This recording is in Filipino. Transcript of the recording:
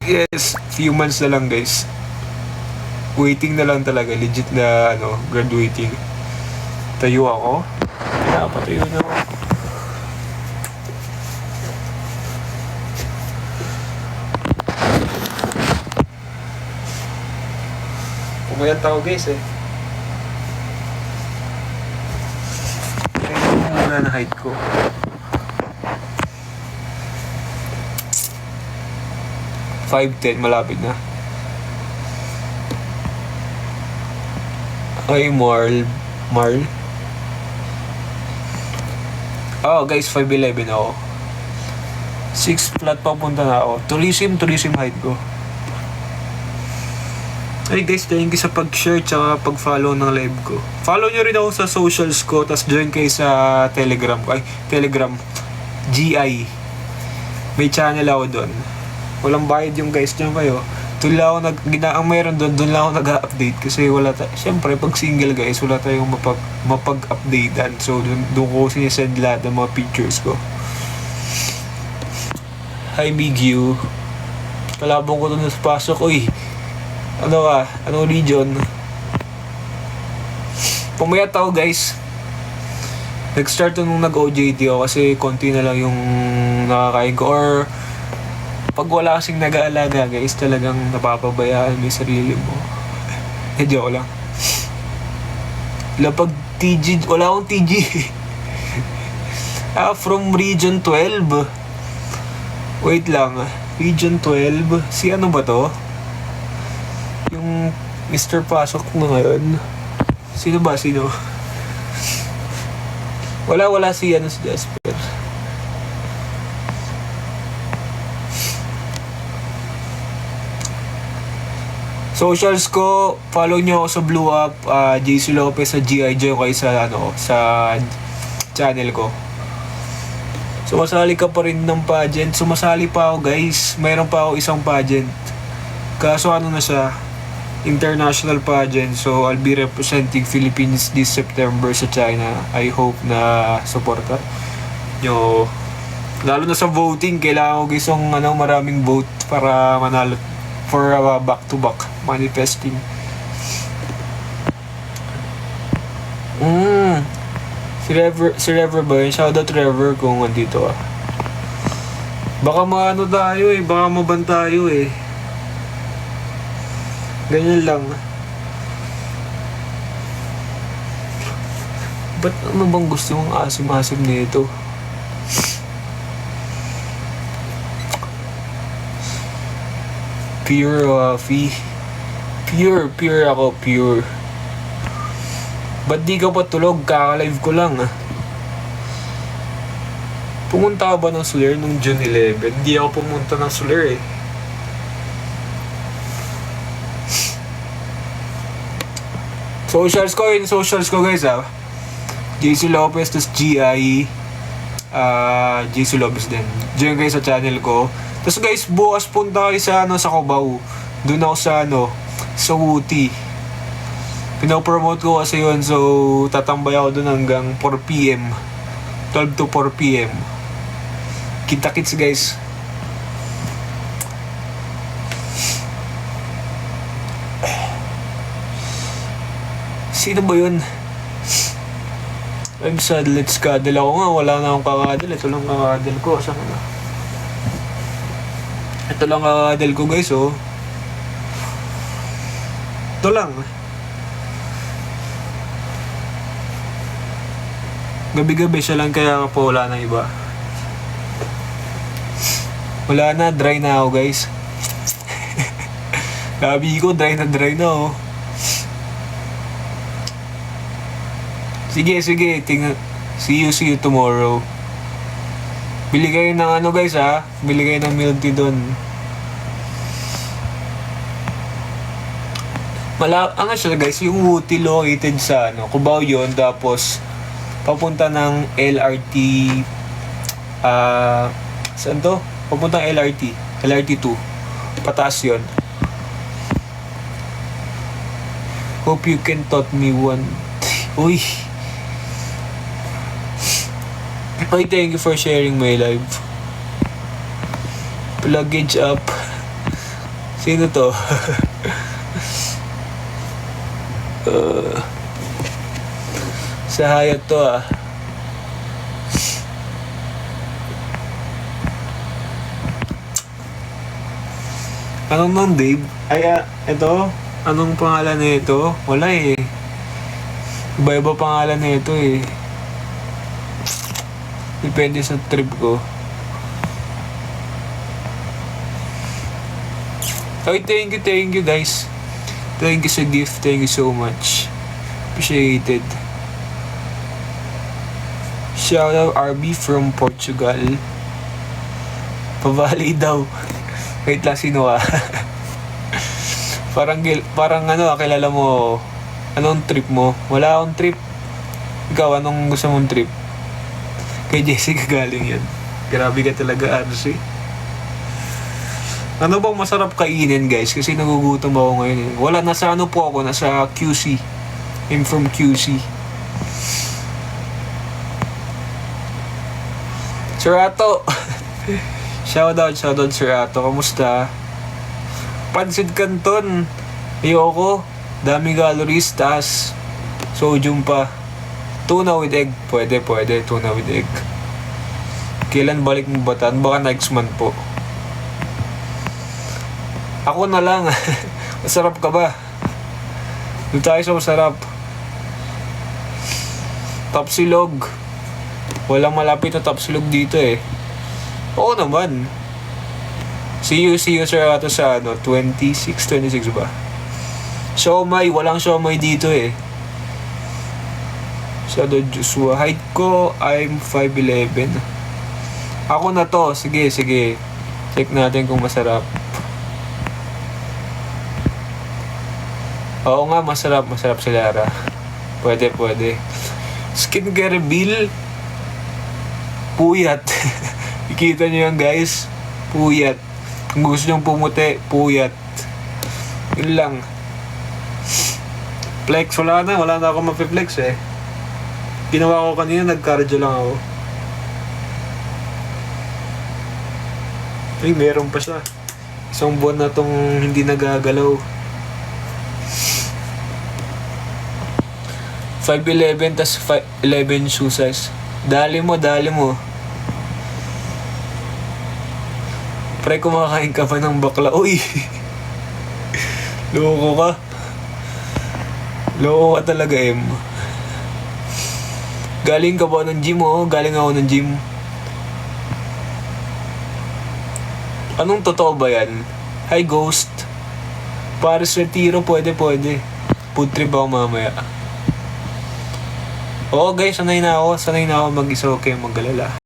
Yes, few months na lang guys. Waiting na lang talaga, legit na graduating. Tayo ako. Pinapatayo na ako. Pumayat ako guys eh. Tingnan mo muna na height ko. $5'10", malapit na. Ay, Marl. Oh, guys, 5'11" ako. 6 flat papunta na ako. Tourism height ko. Ay guys, thank you sa pag-share tsaka pag-follow ng live ko. Follow nyo rin ako sa socials ko, tas join kayo sa Telegram ko. Ay, Telegram. GI. May channel ako doon. Walang bayad yung guys nyo kayo. Doon lang ako ang meron doon lang ako nag-update kasi syempre pag single guys, wala tayong mapag-updatean. So doon ko sinesend lahat ng mga pictures ko. Hi Big U. Kalabong ko doon sa pasok. Uy, ano ka? Anong region? Pumayat ako guys. Nag-start nung nag-OJT ako kasi konti na lang yung nakakain ko. Or pag wala kasing nag-aalaga guys, talagang napapabayaan mo yung sarili mo. Joke lang. Pag TG, wala akong TG. From Region 12. Wait lang. Region 12. Si ano ba to? Yung Mr. Pasok na ngayon. Sino ba? Sino? Wala si Jasper. Socials ko, follow nyo ako sa Blue Up, JC Lopez sa GI Joy kayo sa channel ko. Sumasali ka pa rin ng pageant. Sumasali pa ako guys. Mayroon pa ako isang pageant. Kaso na siya? International pageant. So I'll be representing Philippines this September sa China. I hope na suporta nyo. Lalo na sa voting, kailangan ko guys maraming vote para manalo for back-to-back manifesting. Si Rever ba yun? Shoutout Rever kung andito Baka maano tayo baka maban tayo Ganyan lang. Ba't ano bang gusto mong asim-asim nito? Pure Fee. Pure ako, pure. Ba't di ka pa tulog? Kaka-live ko lang Pumunta ka ba ng Soler nung June 11? Hindi ako pumunta ng Soler Socials ko guys JC Lopez tas GI JC Lopez din. Join kayo sa channel ko. Tapos guys, bukas punta kayo sa Cubao. Doon ako sa Wuti. Pinopromote ko kasi yun. So tatambay ako doon hanggang 4 PM 12 to 4 PM. Kita-kits guys. Sino ba yun? I'm sad, let's cuddle. Ako nga, wala na akong kakadal. Ito lang kakadal ko. Saan na? Ito lang kakadal ko guys Ito lang. Gabi-gabi siya lang kaya po wala na iba. Wala na, dry na ako guys. Gabi ko, dry na Sige, tingnan. See you tomorrow. Bili kayo ng guys Bili kayo ng milk tea doon. Siya guys, yung Wuti located sa Cubao yun, tapos papunta ng LRT saan to? Papunta ng LRT 2. Pataas yun. Hope you can taught me one. Uy. Thank you for sharing my live. Luggage up. Sino to? Sa hayat to ah. Anong nang Dave? Ay, ito? Anong pangalan na ito? Wala eh. Iba-iba pangalan na ito eh. Depende sa trip ko. Ay, thank you guys. Thank you sa gift. Thank you so much. Appreciated. Shout out RB from Portugal. Pabali daw. Wait lang, sino ka? parang ano, kilala mo. Anong trip mo? Wala akong trip. Ikaw, anong gusto mong trip? Kay Jessica galing yan. Grabe ka talaga, RC. Ano bang masarap kainin, guys? Kasi nagugutom ako ngayon eh. Wala, nasa ano po ako, nasa QC. I'm from QC. Sir Ato! Shoutout Sir Ato. Kamusta? Pansit Canton. Ayoko. Dami calories. Taas sodium pa. Tuna with egg. Pwede. Tuna with egg. Kailan balik mo Bataan? Baka next month po. Ako na lang. Masarap ka ba? Doon tayo sa masarap. Tapsilog. Walang malapit na tapsilog dito eh. Oo naman. See you Sir Ato sa 26 ba? Siomay, walang siomay dito eh. Shadow Joshua. Height ko, I'm 5'11". Ako na to. Sige. Check natin kung masarap. Oo nga, masarap si Lara. Pwede. Skincare bill. Puyat. Ikita nyo yan guys. Puyat. Kung gusto nyong pumuti, puyat. Yun lang. Flex, wala na ako mapiflex eh. Ginawa ko kanina, nag-cardio lang ako. Ay, meron pa siya. Isang buwan na tong hindi nagagalaw. 5'11" tas 11 shoe size. Dali mo. Pre, kumakain ka pa ng bakla. Uy! Loko ka talaga, em. Galing ka ba ng gym, oh? Galing ako ng gym. Anong totoo ba yan? Hi, Ghost. Paris Retiro, pwede. Food trip ako mamaya. Oo, guys, sanay na ako mag-isa. Okay, mag-alala.